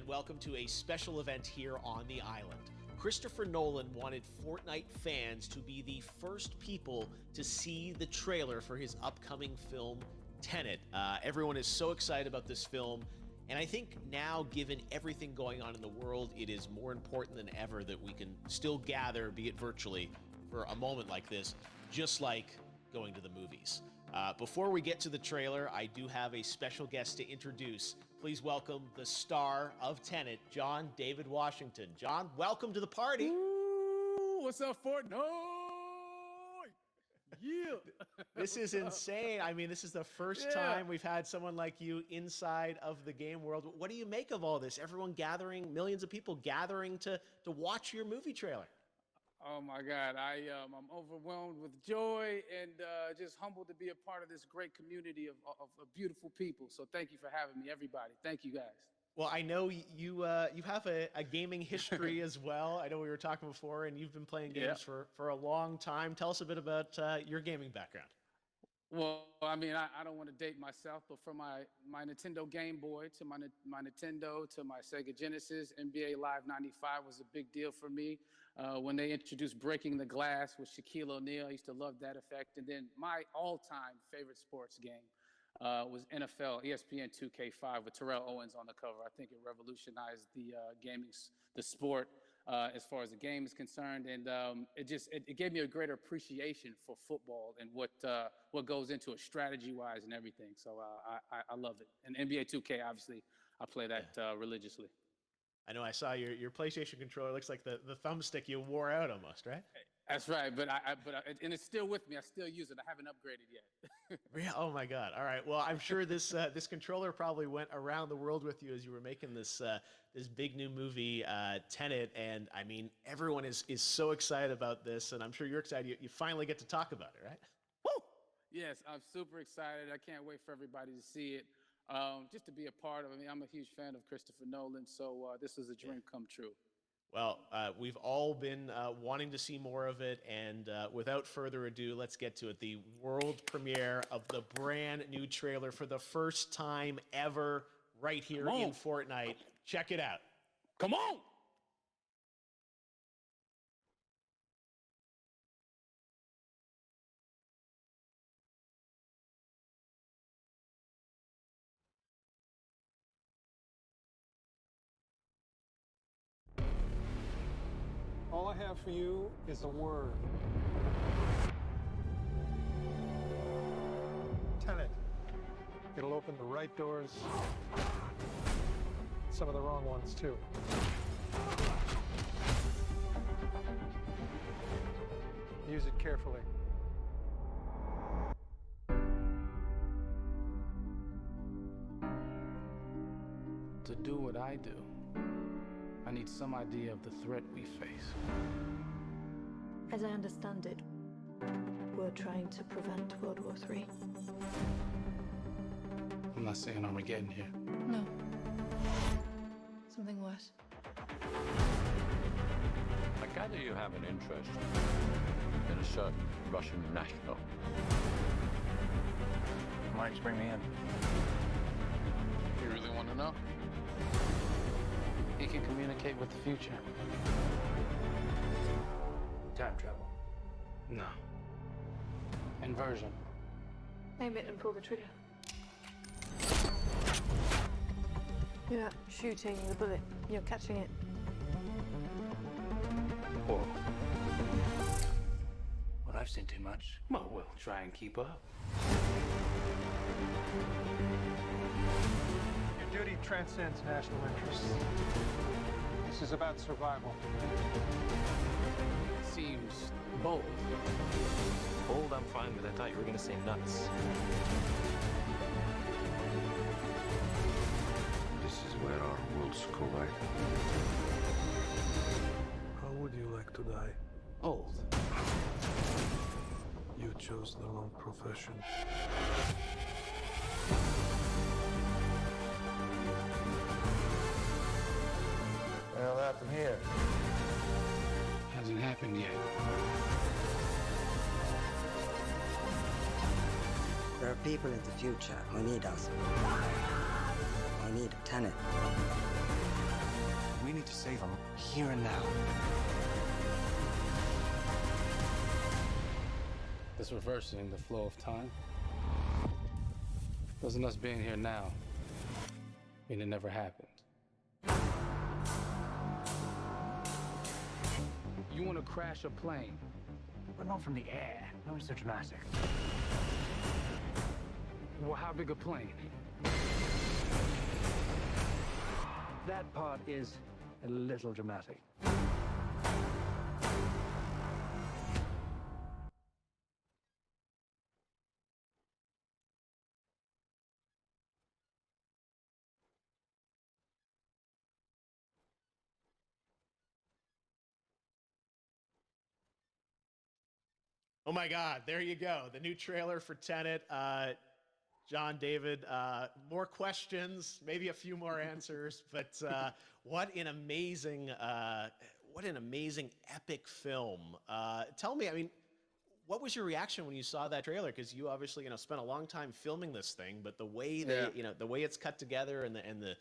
and welcome to a special event here on the island. Christopher Nolan wanted Fortnite fans to be the first people to see the trailer for his upcoming film, Tenet. Everyone is so excited about this film, and I think now, given everything going on in the world, it is more important than ever that we can still gather, be it virtually, for a moment like this, just like going to the movies. Before we get to the trailer, I do have a special guest to introduce. Please welcome the star of Tenet, John David Washington. John, welcome to the party. Ooh, what's up, Fortnite? Yeah. This is insane. I mean, this is the first time we've had someone like you inside of the game world. What do you make of all this? Everyone gathering, millions of people gathering to watch your movie trailer. Oh my God, I'm overwhelmed with joy and just humbled to be a part of this great community of beautiful people. So thank you for having me, everybody. Thank you, guys. Well, I know you have a gaming history as well. I know we were talking before, and you've been playing games for a long time. Tell us a bit about your gaming background. Well, I mean, I don't want to date myself, but from my Nintendo Game Boy to my Nintendo to my Sega Genesis, NBA Live 95 was a big deal for me. When they introduced Breaking the Glass with Shaquille O'Neal, I used to love that effect. And then my all-time favorite sports game was NFL ESPN 2K5 with Terrell Owens on the cover. I think it revolutionized the sport as far as the game is concerned, and it gave me a greater appreciation for football and what goes into it strategy-wise and everything. So I love it. And NBA 2K, obviously, I play that religiously. I know I saw your PlayStation controller. Looks like the thumbstick you wore out almost, right? That's right, and it's still with me. I still use it. I haven't upgraded yet. Oh my God! All right. Well, I'm sure this controller probably went around the world with you as you were making this big new movie, Tenet. And I mean, everyone is so excited about this, and I'm sure you're excited. You finally get to talk about it, right? Woo! Yes, I'm super excited. I can't wait for everybody to see it. Just to be a part of it. I mean, I'm a huge fan of Christopher Nolan, so this is a dream come true. Well, we've all been wanting to see more of it, and without further ado, let's get to it. The world premiere of the brand new trailer for the first time ever right here in Fortnite. Check it out. Come on! All I have for you is a word. Tenet. It'll open the right doors, some of the wrong ones too. Use it carefully. To do what I do, I need some idea of the threat we face. As I understand it, we're trying to prevent World War III. I'm not saying Armageddon here. No. Something worse. I gather you have an interest in a certain Russian national. Why don't you bring me in? You really want to know? He can communicate with the future. Time travel. No. Inversion. Aim it and pull the trigger. You're not shooting the bullet, you're catching it. Whoa. Well, I've seen too much. Well, we'll try and keep up. Your duty transcends national interests. This is about survival. Seems bold. Bold, I'm fine with. I thought you were going to say nuts. This is where our worlds collide. How would you like to die? Old. You chose the wrong profession. What happened here? Hasn't happened yet. There are people in the future who need us. I need Tenet. need to save him here and now. This reversing the flow of time doesn't us being here now mean it never happened. You want to crash a plane, But not from the air. No, it's so dramatic. well, how big a plane? That part is a little dramatic. Oh my God, there you go. The new trailer for Tenet. John, David, more questions, maybe a few more answers, but what an amazing epic film. Tell me, I mean, what was your reaction when you saw that trailer? Because you obviously, spent a long time filming this thing, but the way the way it's cut together and the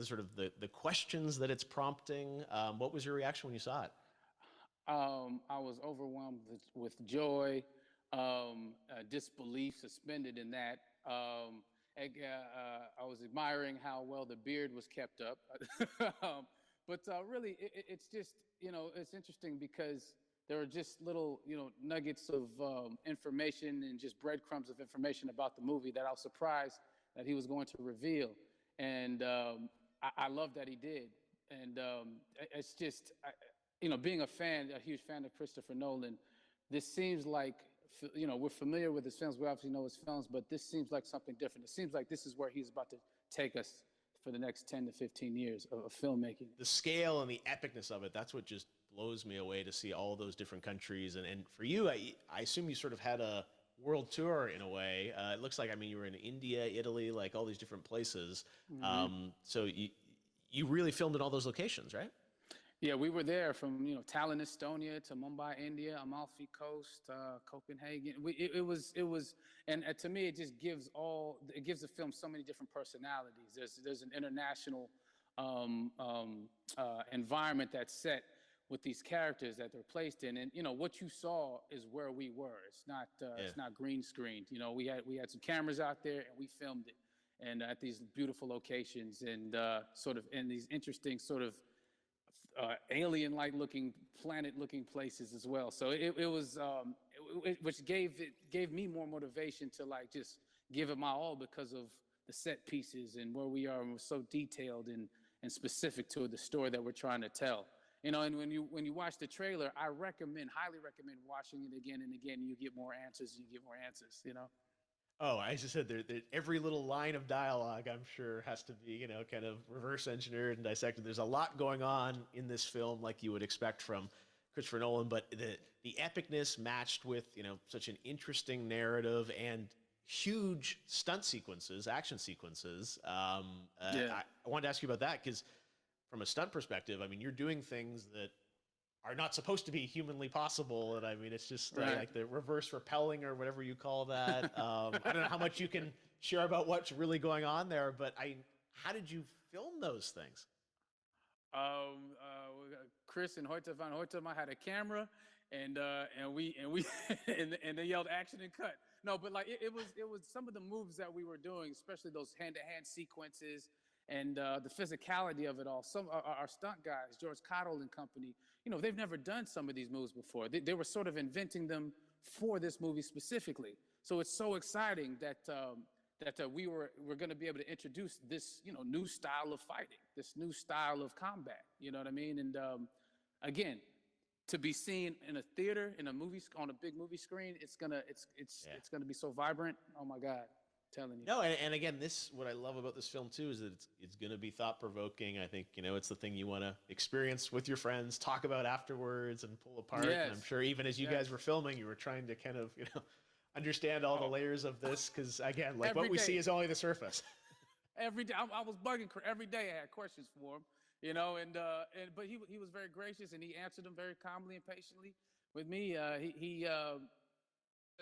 sort of the questions that it's prompting, what was your reaction when you saw it? I was overwhelmed with joy, disbelief suspended in that. I was admiring how well the beard was kept up. But really, it's just, it's interesting because there are just little, nuggets of information and just breadcrumbs of information about the movie that I was surprised that he was going to reveal. And I love that he did. And it's just, being a huge fan of Christopher Nolan, this seems like, we're familiar with his films. We obviously know his films, but this seems like something different. It seems like this is where he's about to take us for the next 10 to 15 years of filmmaking. The scale and the epicness of it, that's what just blows me away, to see all those different countries. And for you, I assume you sort of had a world tour in a way. It looks like, you were in India, Italy, like all these different places. Mm-hmm. So you really filmed in all those locations, right? Yeah, we were there from Tallinn, Estonia, to Mumbai, India, Amalfi Coast, Copenhagen. It was, and to me, it just gives the film so many different personalities. There's an international environment that's set with these characters that they're placed in, and what you saw is where we were. It's not green screened. We had some cameras out there and we filmed it, and at these beautiful locations and sort of in these interesting sort of alien-like looking, planet-looking places as well. So it was, which gave me more motivation to just give it my all because of the set pieces and where we are, and we're so detailed and specific to the story that we're trying to tell. And when you watch the trailer, I highly recommend watching it again and again. You get more answers. Oh, I just said every little line of dialogue, I'm sure, has to be, kind of reverse engineered and dissected. There's a lot going on in this film, like you would expect from Christopher Nolan, but the epicness matched with, such an interesting narrative and huge stunt sequences, action sequences. I wanted to ask you about that because from a stunt perspective, you're doing things that are not supposed to be humanly possible. And it's just like the reverse rappelling or whatever you call that. I don't know how much you can share about what's really going on there, but how did you film those things? Chris and Hoyte van Hoytema had a camera, and they yelled action and cut. No, but it was some of the moves that we were doing, especially those hand-to-hand sequences and the physicality of it all. Some our stunt guys, George Cottle and company, they've never done some of these moves before. They were sort of inventing them for this movie specifically. So it's so exciting that we're going to be able to introduce this new style of fighting, this new style of combat. You know what I mean? And again, to be seen in a theater, in a movie, on a big movie screen, it's gonna be so vibrant. Oh my God. Telling you. No, and again, what I love about this film too is that it's going to be thought-provoking. I think it's the thing you want to experience with your friends, talk about afterwards, and pull apart. Yes. And I'm sure even as you guys were filming, you were trying to kind of understand all the layers of this, because again, like what we see is only the surface. Every day, I was bugging every day. I had questions for him, but he was very gracious and he answered them very calmly and patiently with me.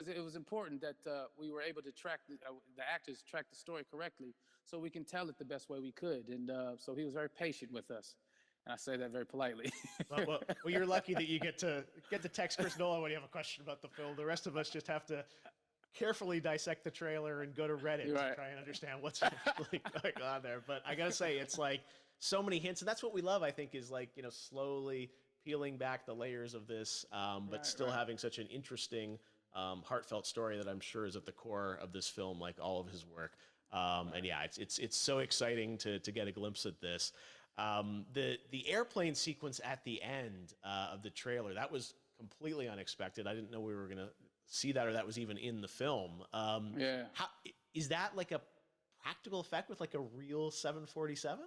It was important that we were able to track the actors track the story correctly, so we can tell it the best way we could. And so he was very patient with us. And I say that very politely. Well, you're lucky that you get to text Chris Nolan when you have a question about the film. The rest of us just have to carefully dissect the trailer and go to Reddit to try and understand what's really going on there. But I gotta say, it's like so many hints, and that's what we love, I think, is like, slowly peeling back the layers of this, but still having such an interesting, heartfelt story that I'm sure is at the core of this film, like all of his work. And yeah, it's so exciting to get a glimpse at this. The airplane sequence at the end of the trailer, that was completely unexpected. I didn't know we were gonna see that, or that was even in the film. Is that like a practical effect with like a real 747?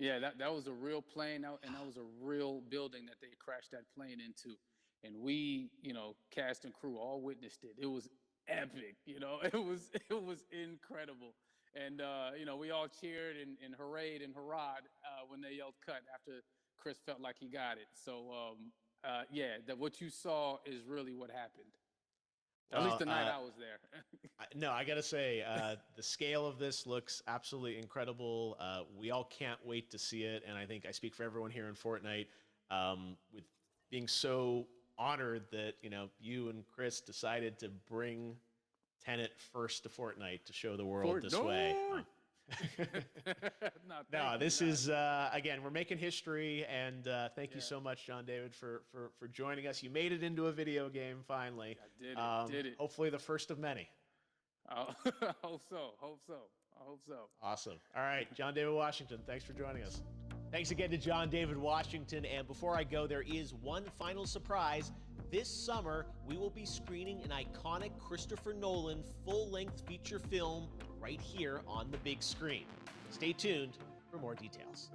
Yeah, that was a real plane, and that was a real building that they crashed that plane into. And we, cast and crew all witnessed it. It was epic, it was incredible. And, we all cheered and hurrayed and hurrahed when they yelled cut after Chris felt like he got it. So, that what you saw is really what happened. At least the night I was there. No, I gotta say, the scale of this looks absolutely incredible. We all can't wait to see it, and I think I speak for everyone here in Fortnite, with being so honored that you and Chris decided to bring Tenet first to Fortnite to show the world this way. No, this is again, we're making history, and thank you so much, John David, for joining us. You made it into a video game finally. I did it. Hopefully the first of many. I hope so. Awesome. All right, John David Washington, thanks for joining us. Thanks again to John David Washington. And before I go, there is one final surprise. This summer, we will be screening an iconic Christopher Nolan full-length feature film right here on the big screen. Stay tuned for more details.